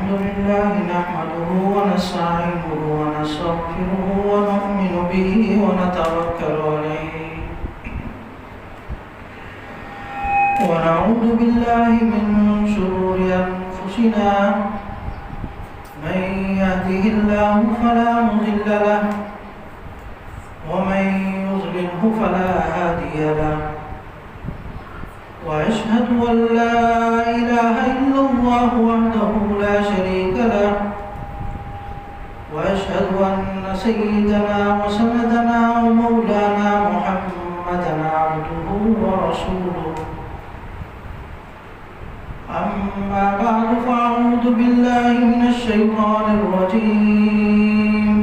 الحمد لله نحمده ونستعينه ونستغفره ونؤمن به ونتوكل عليه ونعوذ بالله من شرور أنفسنا من يهده الله فلا مضل له ومن يضلله فلا هادي له وأشهد أن لا إله إلا الله وحده لا شريك له وأشهد أن سيدنا وسندنا ومولانا محمدا عبده ورسوله أما بعد فأعوذ بالله من الشيطان الرجيم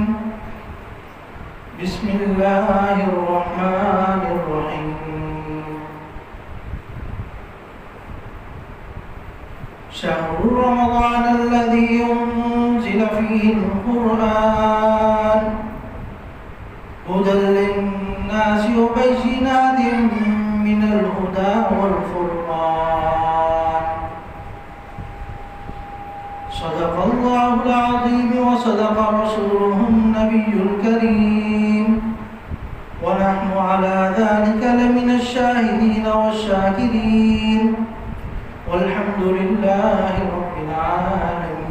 بسم الله الرحمن الرحيم شهر رمضان الذي أنزل فيه القرآن هدى للناس وبينات من الهدى والفرقان صدق الله العظيم وصدق رسوله النبي الكريم ونحن على ذلك لمن الشاهدين والشاكرين والحمد لله رب العالمين.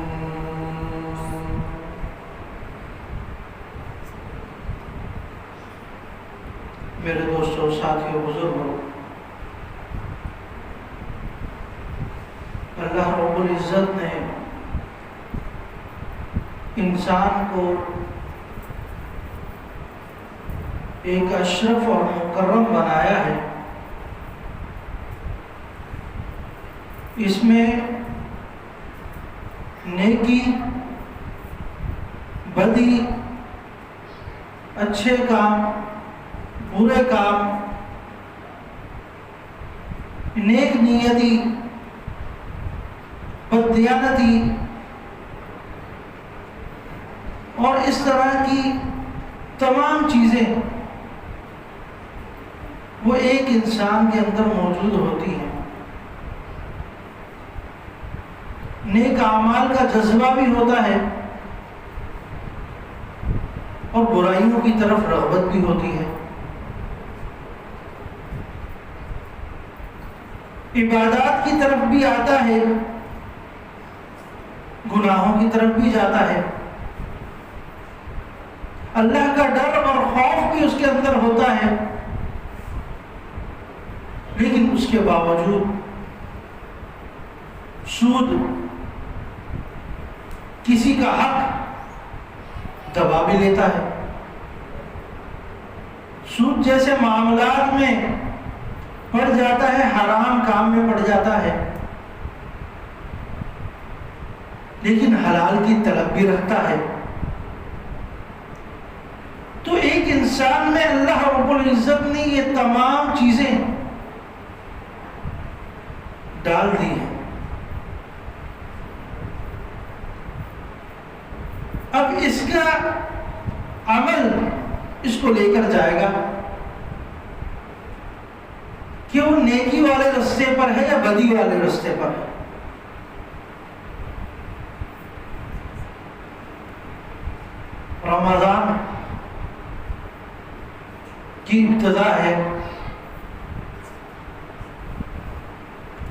میرے دوستوں، ساتھیوں، بزرگوں، اللہ رب العزت نے انسان کو ایک اشرف اور مکرم بنایا ہے. اس میں نیکی، بدی، اچھے کام، برے کام، نیک نیتی، بددیانتی اور اس طرح کی تمام چیزیں وہ ایک انسان کے اندر موجود ہوتی ہیں. نیک اعمال کا جذبہ بھی ہوتا ہے اور برائیوں کی طرف رغبت بھی ہوتی ہے. عبادات کی طرف بھی آتا ہے، گناہوں کی طرف بھی جاتا ہے. اللہ کا ڈر اور خوف بھی اس کے اندر ہوتا ہے، لیکن اس کے باوجود سود، کسی کا حق دبا بھی لیتا ہے. سود جیسے معاملات میں پڑ جاتا ہے، حرام کام میں پڑ جاتا ہے، لیکن حلال کی طلب بھی رکھتا ہے. تو ایک انسان میں اللہ رب العزت نے یہ تمام چیزیں ڈال دی ہیں. اب اس کا عمل اس کو لے کر جائے گا کہ وہ نیکی والے راستے پر ہے یا بدی والے راستے پر ہے. رمضان کی ابتدا ہے.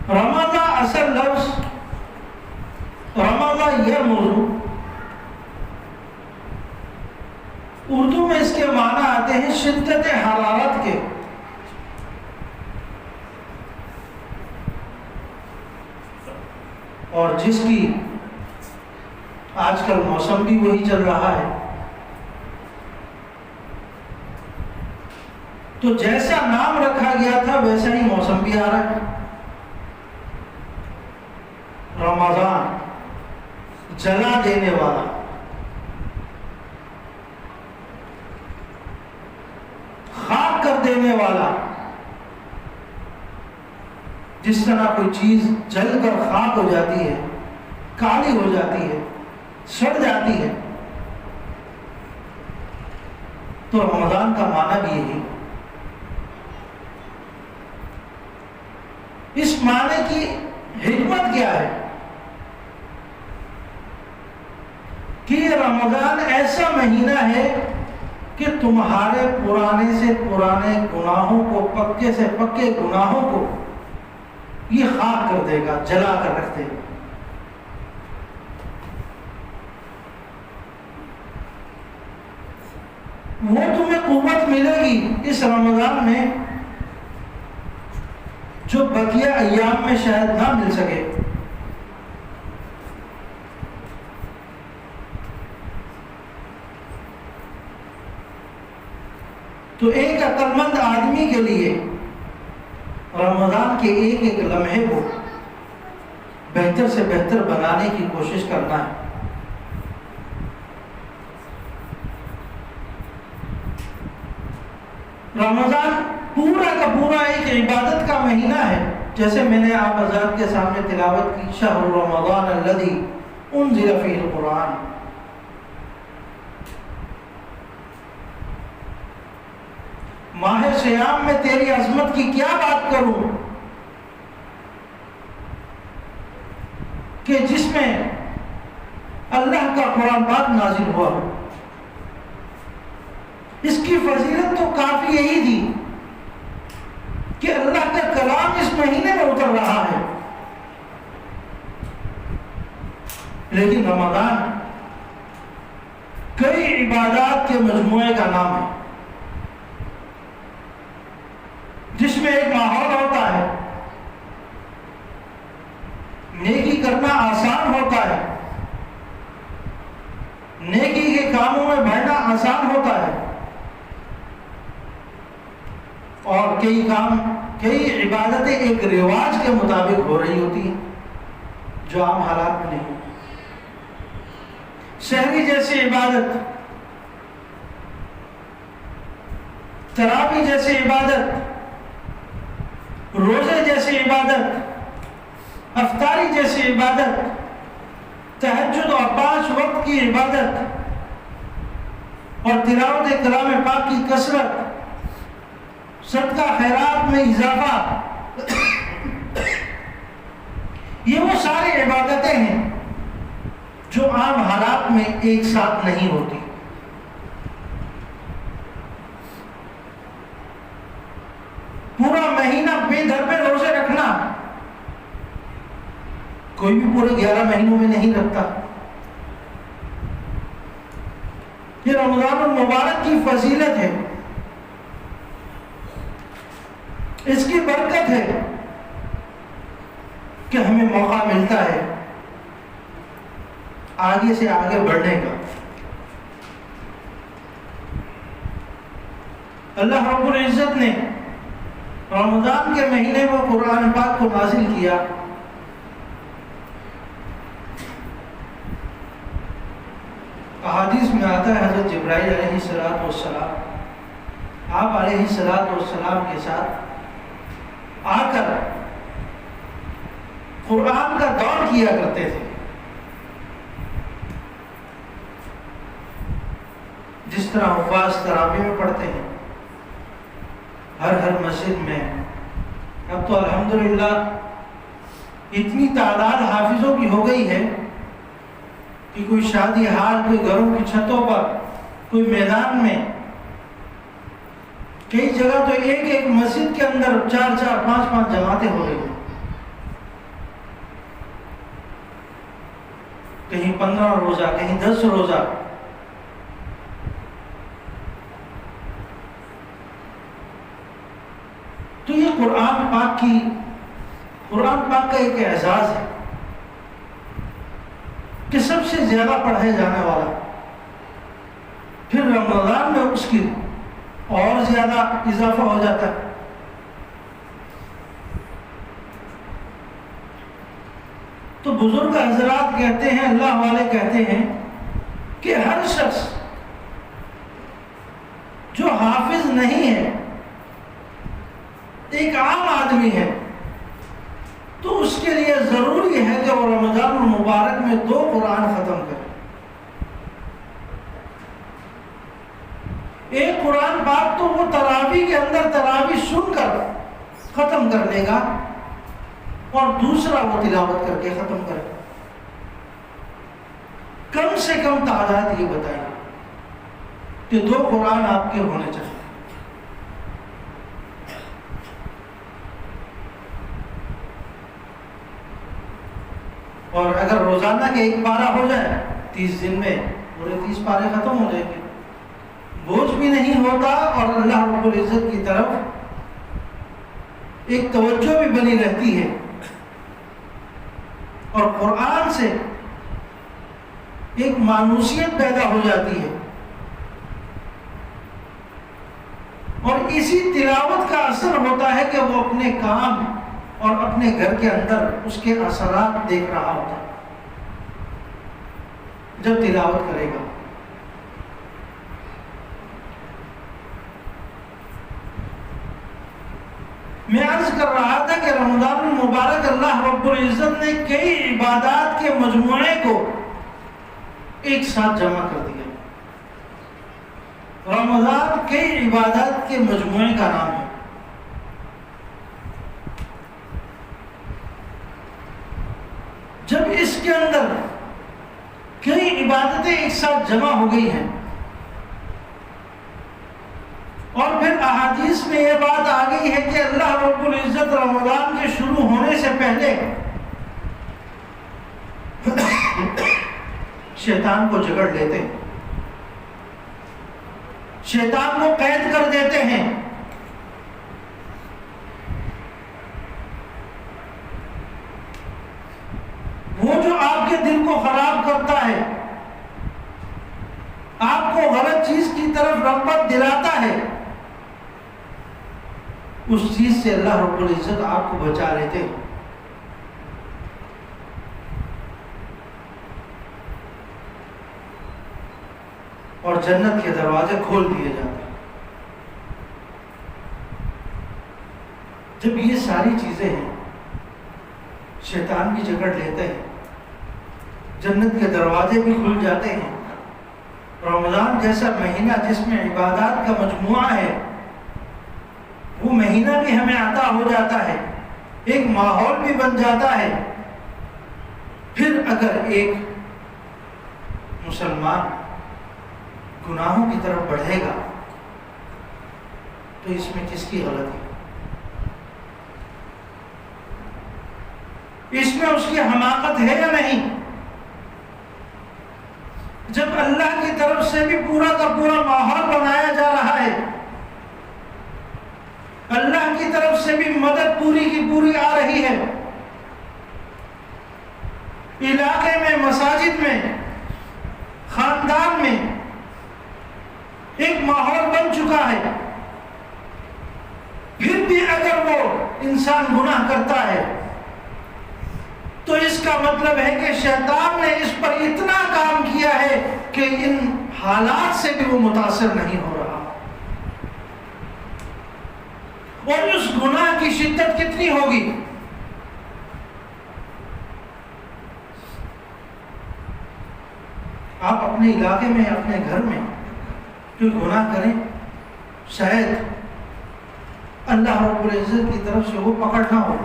رمضان اصل لفظ رمضان یہ موضوع اردو میں اس کے معنی آتے ہیں شدت حرارت کے. اور جس کی آج کل موسم بھی وہی چل رہا ہے، تو جیسا نام رکھا گیا تھا ویسا ہی موسم بھی آ رہا ہے. رمضان جلا دینے والا، خاک کر دینے والا. جس طرح کوئی چیز جل کر خاک ہو جاتی ہے، کالی ہو جاتی ہے، سڑ جاتی ہے، تو رمضان کا معنی بھی یہی. اس معنی کی حکمت کیا ہے؟ رمضان ایسا مہینہ ہے کہ تمہارے پرانے سے پرانے گناہوں کو، پکے سے پکے گناہوں کو یہ خاک کر دے گا، جلا کر رکھ دے گا۔ وہ تمہیں قوت ملے گی اس رمضان میں جو بقیہ ایام میں شاید نہ مل سکے۔ تو ایک عقل مند آدمی کے لیے رمضان کے ایک ایک لمحے کو بہتر سے بہتر بنانے کی کوشش کرنا ہے۔ رمضان پورا کا پورا ایک عبادت کا مہینہ ہے، جیسے میں نے آپ حضرات کے سامنے تلاوت کی، شہر رمضان الذی انزل فیہ القرآن۔ ماہ صیام میں تیری عظمت کی کیا بات کروں کہ جس میں اللہ کا قرآن پاک نازل ہوا ہو۔ اس کی فضیلت تو کافی یہی تھی کہ اللہ کا کلام اس مہینے میں اتر رہا ہے، لیکن رمضان کئی عبادات کے مجموعے کا نام ہے، جس میں ایک ماحول ہوتا ہے، نیکی کرنا آسان ہوتا ہے، نیکی کے کاموں میں بڑھنا آسان ہوتا ہے، اور کئی عبادتیں ایک رواج کے مطابق ہو رہی ہوتی ہیں جو عام حالات میں نہیں۔ شہری جیسی عبادت، تراویح جیسی عبادت، روزے جیسی عبادت، افطاری جیسی عبادت، تہجد اور 5 وقت کی عبادت اور تلاوت کلام پاک کی کثرت، صدقہ خیرات میں اضافہ، یہ وہ ساری عبادتیں ہیں جو عام حالات میں ایک ساتھ نہیں ہوتی۔ پورا مہینہ بے در پہ روزے رکھنا کوئی بھی پورے 11 مہینوں میں نہیں رکھتا۔ یہ رمضان المبارک کی فضیلت ہے، اس کی برکت ہے کہ ہمیں موقع ملتا ہے آگے سے آگے بڑھنے کا۔ اللہ رب العزت نے رمضان کے مہینے میں قرآن پاک کو نازل کیا۔ احادیث میں آتا ہے حضرت جبرائیل علیہ السلام آپ علیہ السلام کے ساتھ آ کر قرآن کا دور کیا کرتے تھے، جس طرح حفاظ تراویح میں پڑھتے ہیں ہر مسجد میں۔ اب تو الحمدللہ اتنی تعداد حافظوں کی ہو گئی ہے کہ کوئی شادی ہال، کوئی گھروں کی چھتوں پر، کوئی میدان میں، کئی جگہ تو ایک مسجد کے اندر 4 5 جماعتیں ہو رہی ہیں، کہیں 15 روزہ، کہیں 10 روزہ۔ تو یہ قرآن پاک کا ایک اعزاز ہے کہ سب سے زیادہ پڑھے جانے والا، پھر رمضان میں اس کی اور زیادہ اضافہ ہو جاتا ہے۔ تو بزرگ حضرات کہتے ہیں، اللہ والے کہتے ہیں کہ ہر شخص جو حافظ نہیں ہے، ایک عام آدمی ہے، تو اس کے لیے ضروری ہے کہ وہ رمضان المبارک میں 2 قرآن ختم کرے۔ ایک قرآن پاک تو وہ تراویح کے اندر تراویح سن کر ختم کر لے گا، اور دوسرا وہ تلاوت کر کے ختم کرے گا۔ کم سے کم تعداد یہ بتائیے کہ 2 قرآن آپ کے ہونے چاہیے. اور اگر روزانہ کے 1 پارہ ہو جائے 30 دن میں پورے 30 پارے ختم ہو جائیں گے. بوجھ بھی نہیں ہوتا اور اللہ رب العزت کی طرف ایک توجہ بھی بنی رہتی ہے اور قرآن سے ایک مانوسیت پیدا ہو جاتی ہے. اور اسی تلاوت کا اثر ہوتا ہے کہ وہ اپنے کام اور اپنے گھر کے اندر اس کے اثرات دیکھ رہا ہوتا ہے جب تلاوت کرے گا. میں عرض کر رہا تھا کہ رمضان المبارک اللہ رب العزت نے کئی عبادات کے مجموعے کو ایک ساتھ جمع کر دیا. رمضان کئی عبادات کے مجموعے کا نام ہے. جب اس کے اندر کئی عبادتیں ایک ساتھ جمع ہو گئی ہیں اور پھر احادیث میں یہ بات آ گئی ہے کہ اللہ رب العزت رمضان کے شروع ہونے سے پہلے شیطان کو جکڑ لیتے ہیں, شیطان کو قید کر دیتے ہیں. وہ جو آپ کے دل کو خراب کرتا ہے, آپ کو غلط چیز کی طرف رغبت دلاتا ہے, اس چیز سے اللہ رب العزت آپ کو بچا لیتے ہیں. اور جنت کے دروازے کھول دیے جاتے ہیں. جب یہ ساری چیزیں ہیں, شیطان بھی جکڑ لیتے ہیں, جنت کے دروازے بھی کھل جاتے ہیں. رمضان جیسا مہینہ جس میں عبادات کا مجموعہ ہے, وہ مہینہ بھی ہمیں عطا ہو جاتا ہے, ایک ماحول بھی بن جاتا ہے. پھر اگر ایک مسلمان گناہوں کی طرف بڑھے گا تو اس میں کس کی غلطی؟ اس میں اس کی حماقت ہے یا نہیں؟ جب اللہ کی طرف سے بھی پورا کا پورا ماحول بنایا جا رہا ہے, اللہ کی طرف سے بھی مدد پوری کی پوری آ رہی ہے, علاقے میں, مساجد میں, خاندان میں ایک ماحول بن چکا ہے, پھر بھی اگر وہ انسان گناہ کرتا ہے تو اس کا مطلب ہے کہ شیطان نے اس پر اتنا کام کیا ہے کہ ان حالات سے بھی وہ متاثر نہیں ہو رہا. اور اس گناہ کی شدت کتنی ہوگی؟ آپ اپنے علاقے میں, اپنے گھر میں کوئی گناہ کریں, شاید اللہ رب العزت کی طرف سے وہ پکڑ نہ ہو,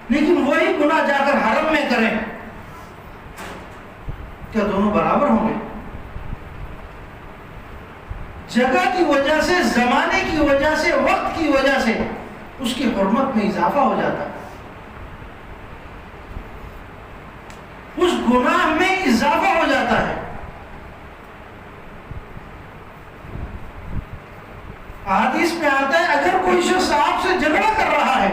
لیکن وہی گناہ جا کر حرم میں کریں, کیا دونوں برابر ہوں گے؟ جگہ کی وجہ سے, زمانے کی وجہ سے, وقت کی وجہ سے اس کی حرمت میں اضافہ ہو جاتا ہے, اس گناہ میں اضافہ ہو جاتا ہے. حدیث میں آتا ہے اگر کوئی شخص آپ سے جھگڑا کر رہا ہے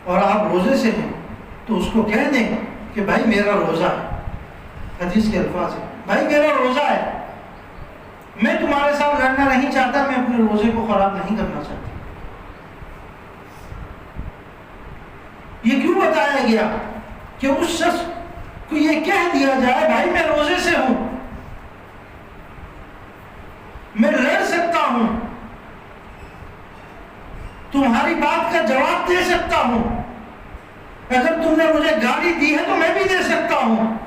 اور آپ روزے سے ہیں تو اس کو کہہ دیں کہ بھائی میرا روزہ ہے. حدیث کے الفاظ ہے, بھائی میرا روزہ ہے, میں تمہارے ساتھ لڑنا نہیں چاہتا, میں اپنے روزے کو خراب نہیں کرنا چاہتا. یہ کیوں بتایا گیا کہ اس شخص کو یہ کہہ دیا جائے بھائی میں روزے سے ہوں, میں لڑ سکتا ہوں, تمہاری بات کا جواب دے سکتا ہوں, اگر تم نے مجھے گالی دی ہے تو میں بھی دے سکتا ہوں,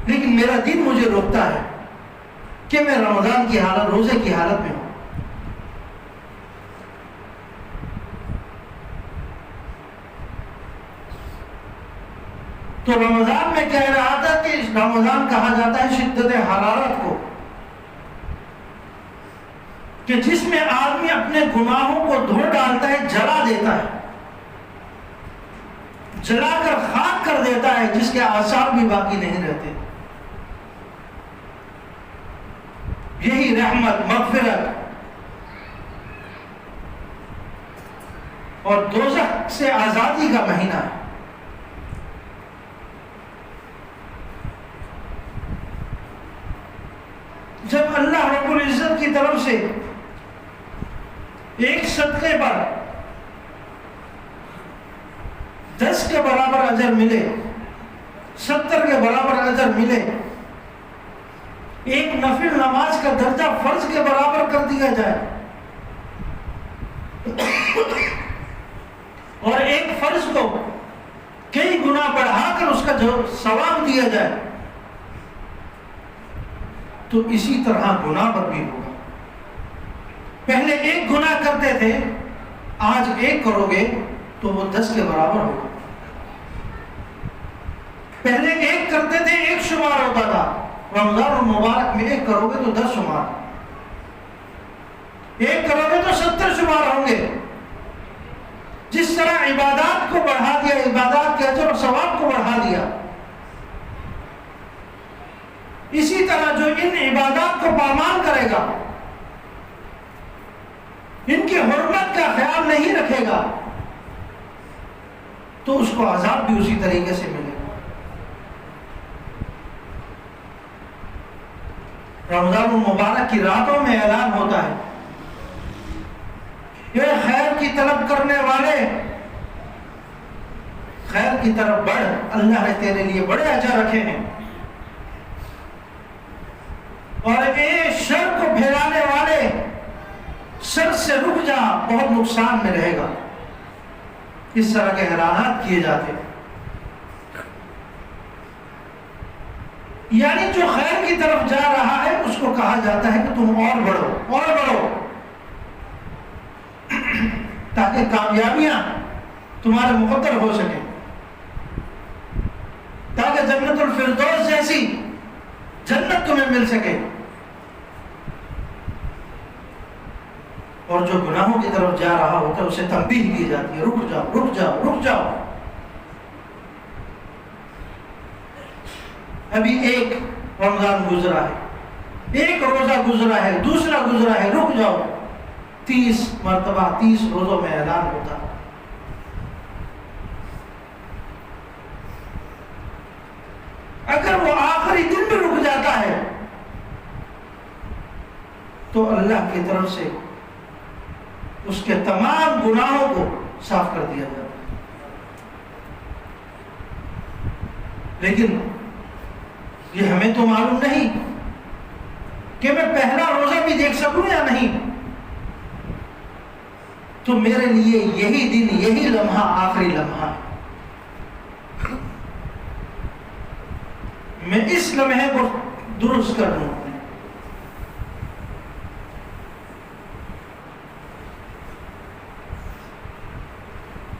لیکن میرا دین مجھے روکتا ہے کہ میں رمضان کی حالت, روزے کی حالت میں ہوں. تو رمضان میں کہہ رہا تھا کہ رمضان کہا جاتا ہے شدت حرارت کو، کہ جس میں آدمی اپنے گناہوں کو دھو ڈالتا ہے، جلا دیتا ہے، جلا کر خاک کر دیتا ہے، جس کے آثار بھی باقی نہیں رہتے۔ یہی رحمت، مغفرت اور دوزخ سے آزادی کا مہینہ ہے۔ جب اللہ رب العزت کی طرف سے ایک صدقے پر 10 کے برابر اجر ملے، 70 کے برابر اجر ملے، ایک نفل نماز کا درجہ فرض کے برابر کر دیا جائے، اور ایک فرض کو کئی گنا بڑھا کر اس کا جو ثواب دیا جائے، تو اسی طرح گناہ پر بھی ہوگا۔ پہلے ایک گناہ کرتے تھے، آج ایک کرو گے تو وہ 10 کے برابر ہوگا۔ پہلے ایک کرتے تھے، ایک شمار ہوتا تھا، رمضان المبارک میں ایک کرو گے تو 10 شمار، ایک کرو گے تو 70 شمار ہوں گے۔ جس طرح عبادات کو بڑھا دیا، عبادات کے اجر اور ثواب کو بڑھا دیا، اسی طرح جو ان عبادات کو پامال کرے گا، ان کی حرمت کا خیال نہیں رکھے گا، تو اس کو عذاب بھی اسی طریقے سے ملے گا۔ رمضان المبارک کی راتوں میں اعلان ہوتا ہے، یہ خیر کی طلب کرنے والے خیر کی طرف بڑھ، اللہ نے تیرے لیے بڑے اجر رکھے ہیں، اور اے شر کو پھیلانے والے شر سے رک جا، بہت نقصان میں رہے گا۔ اس طرح کے اعلانات کیے جاتے ہیں۔ یعنی جو خیر کی طرف جا رہا ہے اس کو کہا جاتا ہے کہ تم اور بڑھو، اور بڑھو، تاکہ کامیابیاں تمہارے مقدر ہو سکیں، تاکہ جنت الفردوس جیسی جنت تمہیں مل سکے۔ اور جو گناہوں کی طرف جا رہا ہوتا ہے اسے تنبیہ کی جاتی ہے، رک جاؤ، رک جاؤ، رک جاؤ، ابھی ایک رمضان گزرا ہے، ایک روزہ گزرا ہے، دوسرا گزرا ہے، رک جاؤ۔ 30 مرتبہ 30 روزوں میں اعلان ہوتا ہے۔ اگر وہ آخری دن بھی رک جاتا ہے تو اللہ کی طرف سے اس کے تمام گناہوں کو صاف کر دیا جاتا ہے۔ لیکن یہ ہمیں تو معلوم نہیں کہ میں پہلا روزہ بھی دیکھ سکوں یا نہیں، تو میرے لیے یہی دن، یہی لمحہ آخری لمحہ ہے، میں اس لمحے کو درست کر لوں۔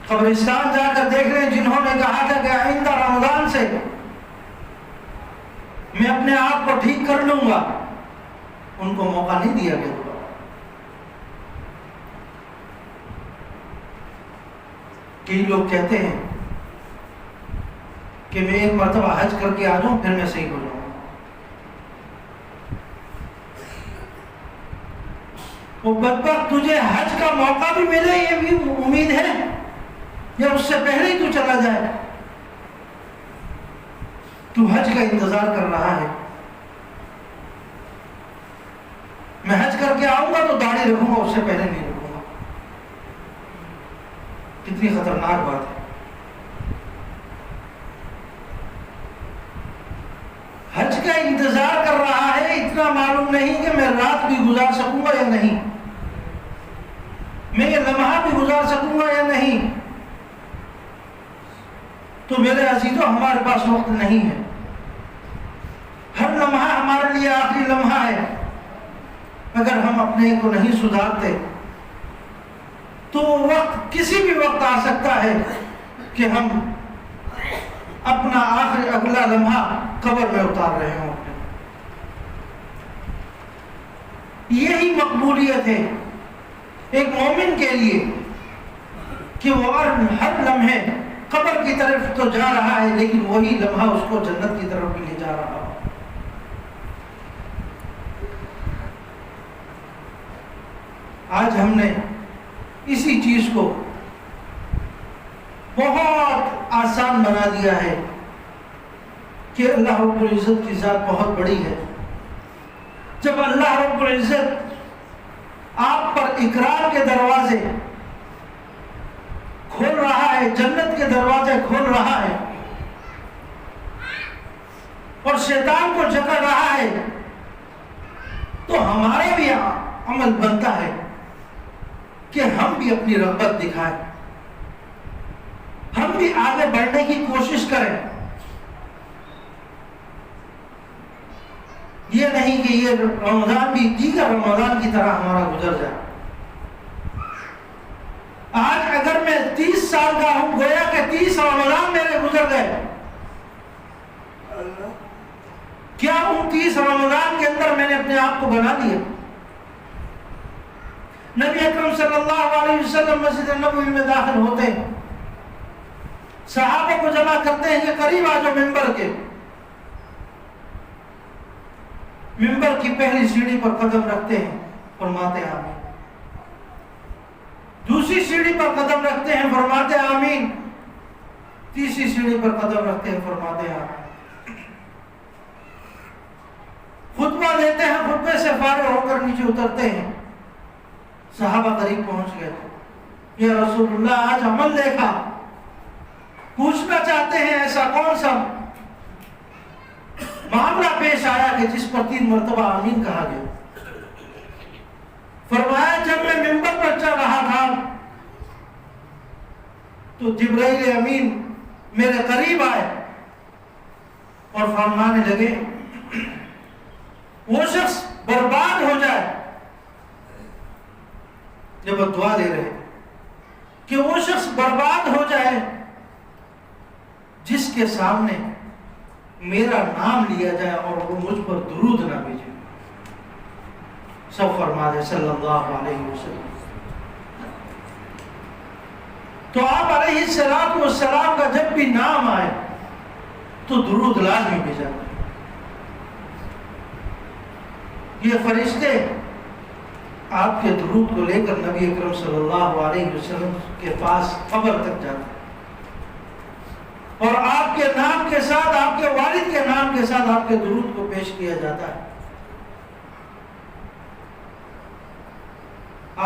قبرستان جا کر دیکھ رہے ہیں جنہوں نے کہا تھا کہ آئندہ رمضان سے میں اپنے آپ کو ٹھیک کر لوں گا، ان کو موقع نہیں دیا گیا۔ کئی لوگ کہتے ہیں کہ میں ایک مرتبہ حج کر کے آ جاؤں پھر میں صحیح ہو جاؤں گا۔ وہ بدبخت، تجھے حج کا موقع بھی ملے یہ بھی امید ہے، یا اس سے پہلے ہی تو چلا جائے؟ تو حج کا انتظار کر رہا ہے، میں حج کر کے آؤں گا تو داڑھی رکھوں گا، اس سے پہلے نہیں رکھوں گا۔ کتنی خطرناک بات ہے۔ حج کا انتظار کر رہا ہے، اتنا معلوم نہیں کہ میں رات بھی گزار سکوں گا یا نہیں، میں یہ لمحہ بھی گزار سکوں گا یا نہیں۔ تو میرے عزیزوں، ہمارے پاس وقت نہیں ہے، ہر لمحہ ہمارے لیے آخری لمحہ ہے۔ اگر ہم اپنے کو نہیں سدھارتے تو وہ وقت کسی بھی وقت آ سکتا ہے کہ ہم اپنا آخری اگلا لمحہ قبر میں اتار رہے ہوں. یہی مقبولیت ہے ایک مومن کے لیے کہ وہ ہر لمحے قبر کی طرف تو جا رہا ہے لیکن وہی لمحہ اس کو جنت کی طرف بھی لے جا رہا ہو. آج ہم نے اسی چیز کو بہت آسان بنا دیا ہے کہ اللہ رب العزت کی ذات بہت بڑی ہے. جب اللہ رب العزت آپ پر اکرام کے دروازے کھول رہا ہے، جنت کے دروازے کھول رہا ہے اور شیطان کو جکڑ رہا ہے، تو ہمارا بھی عمل بنتا ہے کہ ہم بھی اپنی رغبت دکھائیں، ہم بھی آگے بڑھنے کی کوشش کریں. یہ نہیں کہ یہ رمضان بھی دیگر رمضان کی طرح ہمارا گزر جائے. آج اگر میں 30 سال کا ہوں، گویا کہ 30 رمضان میرے گزر گئے. کیا ان 30 رمضان کے اندر میں نے اپنے آپ کو بنا لیا؟ نبی اکرم صلی اللہ علیہ وسلم مسجد نبوی میں داخل ہوتے ہیں، صحابہ کو جمع کرتے ہیں کہ قریب آ جاؤ ممبر کے. ممبر کی پہلی سیڑھی پر قدم رکھتے ہیں، فرماتے ہیں آمین. دوسری سیڑھی پر قدم رکھتے ہیں، فرماتے ہیں آمین. تیسری سیڑھی پر قدم رکھتے ہیں، فرماتے ہیں آمین. خطبہ دیتے ہیں، خطبے سے فارغ ہو کر نیچے اترتے ہیں. صحابہ قریب پہنچ گئے، یا رسول اللہ آج عمل دیکھا، پوچھنا چاہتے ہیں ایسا کون سا معاملہ پیش آیا کہ جس پر 3 مرتبہ آمین کہا گیا؟ فرمایا جب میں ممبر پر چڑھ رہا تھا تو جبرائیل امین میرے قریب آئے اور فرمانے لگے وہ شخص برباد ہو جائے. جب وہ دعا دے رہے کہ وہ شخص برباد ہو جائے جس کے سامنے میرا نام لیا جائے اور وہ مجھ پر درود نہ بھیجے. سب فرما دے صلی اللہ علیہ وسلم. تو آپ علیہ السلام کا جب بھی نام آئے تو درود لازمی بھیجا. یہ فرشتے آپ کے درود کو لے کر نبی اکرم صلی اللہ علیہ وسلم کے پاس قبر تک جاتے اور آپ کے نام کے ساتھ، آپ کے والد کے نام کے ساتھ آپ کے درود کو پیش کیا جاتا ہے.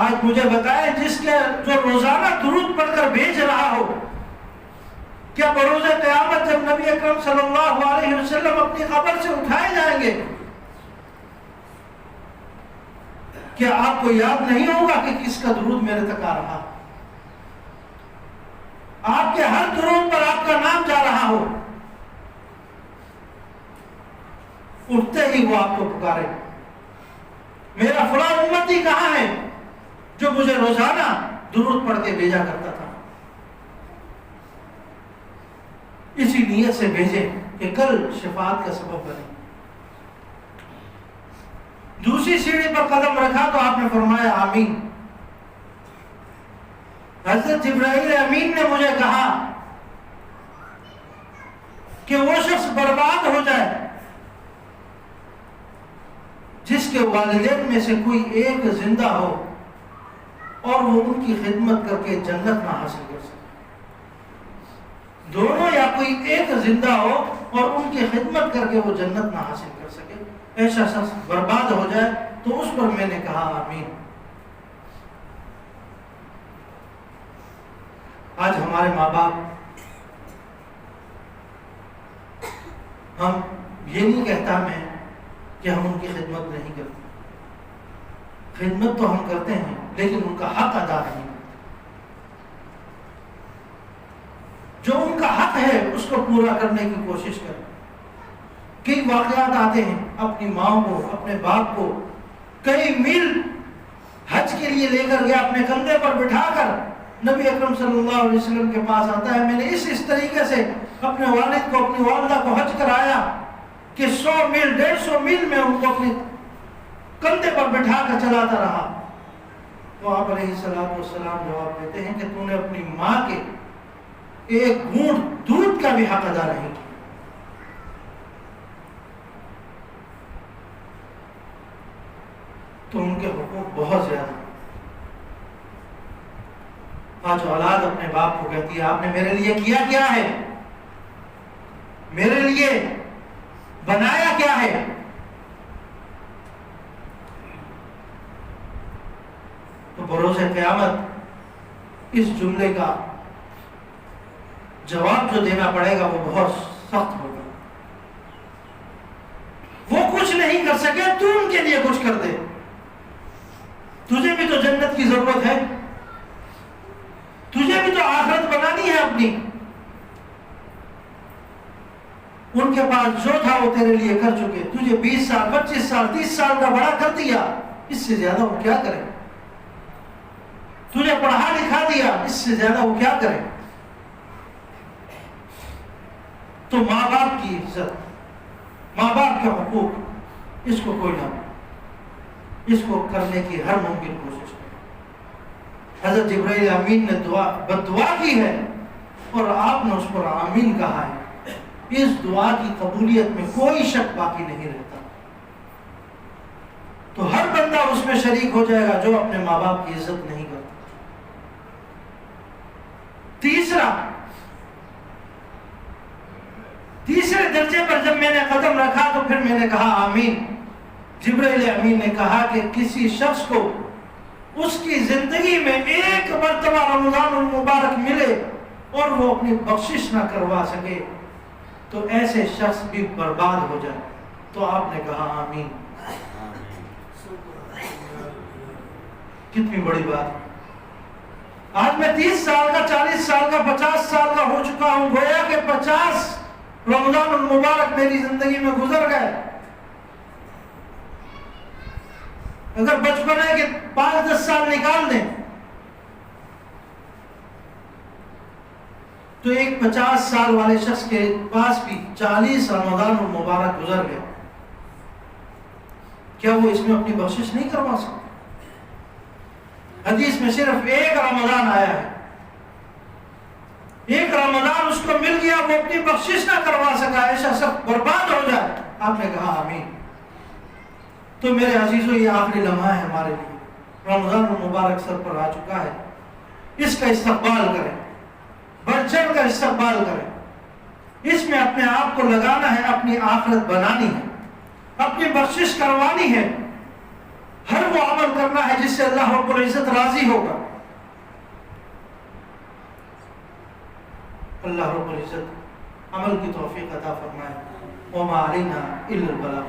آج مجھے بتائیں جس کے جو روزانہ درود پڑھ کر بھیج رہا ہو، کیا بروز قیامت جب نبی اکرم صلی اللہ علیہ وسلم اپنی قبر سے اٹھائے جائیں گے، کیا آپ کو یاد نہیں ہوگا کہ کس کا درود میرے تک آ رہا؟ آپ کے ہر درود پر آپ کا نام جا رہا ہو، اٹھتے ہی وہ آپ کو پکارے میرا فلاں امتی کہاں ہے جو مجھے روزانہ درود پڑھ کے بھیجا کرتا تھا. اسی نیت سے بھیجے کہ کل شفاعت کا سبب بنے. دوسری سیڑھی پر قدم رکھا تو آپ نے فرمایا آمین. حضرت جبرائیل امین نے مجھے کہا کہ وہ شخص برباد ہو جائے جس کے والدین میں سے کوئی ایک زندہ ہو اور وہ ان کی خدمت کر کے جنت نہ حاصل کر سکے. دونوں یا کوئی ایک زندہ ہو اور ان کی خدمت کر کے وہ جنت نہ حاصل کر سکے، ایسا شخص برباد ہو جائے تو اس پر میں نے کہا آمین. آج ہمارے ماں باپ، ہم یہ نہیں کہتا میں کہ ہم ان کی خدمت نہیں کرتے، خدمت تو ہم کرتے ہیں لیکن ان کا حق ادا نہیں کرتے. جو ان کا حق ہے اس کو پورا کرنے کی کوشش کریں. کئی واقعات آتے ہیں، اپنی ماں کو، اپنے باپ کو کئی میل حج کے لیے لے کر گیا، اپنے کندھے پر بٹھا کر نبی اکرم صلی اللہ علیہ وسلم کے پاس آتا ہے، میں نے اس طریقے سے اپنے والد کو اپنی والدہ کو حج کرایا کہ 100 میل 150 میل میں ان کو اپنے کندھے پر بٹھا کر چلاتا رہا. تو آپ علیہ السلام جواب دیتے ہیں کہ تو نے اپنی ماں کے ایک گھونٹ دودھ کا بھی حق ادا نہیں کیا. تو ان کے حقوق بہت زیادہ. آج اولاد اپنے باپ کو کہتی ہے آپ نے میرے لیے کیا کیا ہے, میرے لیے بنایا کیا ہے. تو بروز قیامت اس جملے کا جواب جو دینا پڑے گا وہ بہت سخت ہوگا. وہ کچھ نہیں کر سکے, تو ان کے لیے کچھ کر دے. تجھے بھی تو جنت کی ضرورت ہے, تجھے بھی تو آخرت بنانی ہے اپنی. ان کے پاس جو تھا وہ تیرے لیے کر چکے. تجھے 20 سال 25 سال 30 سال کا بڑا کر دیا, اس سے زیادہ وہ کیا کرے. تجھے پڑھا لکھا دیا, اس سے زیادہ وہ کیا کرے. تو ماں باپ کی عزت, ماں باپ کے حقوق, اس کو کوئی نہ, اس کو کرنے کی ہر ممکن کوشش کرے. حضرت جبرائیل امین نے بد دعا کی ہے اور آپ نے اس پر آمین کہا ہے. اس دعا کی قبولیت میں کوئی شک باقی نہیں رہتا. تو ہر بندہ اس میں شریک ہو جائے گا جو اپنے ماں باپ کی عزت نہیں کرتا. تیسرے درجے پر جب میں نے قدم رکھا تو پھر میں نے کہا آمین. جبرائیل امین نے کہا کہ کسی شخص کو اس کی زندگی میں ایک مرتبہ رمضان المبارک ملے اور وہ اپنی بخشش نہ کروا سکے تو ایسے شخص بھی برباد ہو جائے. تو آپ نے کہا آمین. کتنی بڑی بات. آج میں 30 سال کا 40 سال کا 50 سال کا ہو چکا ہوں. گویا کہ 50 رمضان المبارک میری زندگی میں گزر گئے. اگر بچپن ہے کہ 5-10 سال نکال دیں تو ایک 50 سال والے شخص کے پاس بھی 40 رمضان المبارک گزر گئے. کیا وہ اس میں اپنی بخشش نہیں کروا سکتے؟ حدیث میں صرف ایک رمضان آیا ہے, ایک رمضان اس کو مل گیا, وہ اپنی بخشش نہ کروا سکا, ایسا سب برباد ہو جائے. آپ نے کہا آمین. تو میرے عزیزو یہ آخری لمحہ ہے ہمارے لیے. رمضان المبارک سر پر آ چکا ہے, اس کا استقبال کریں, بڑھ چڑھ کر استقبال کریں. اس میں اپنے آپ کو لگانا ہے, اپنی آخرت بنانی ہے, اپنی بخشش کروانی ہے, ہر وہ عمل کرنا ہے جس سے اللہ رب العزت راضی ہوگا. اللہ رب العزت عمل کی توفیق عطا فرمائے. وما علینا الا البلاغ.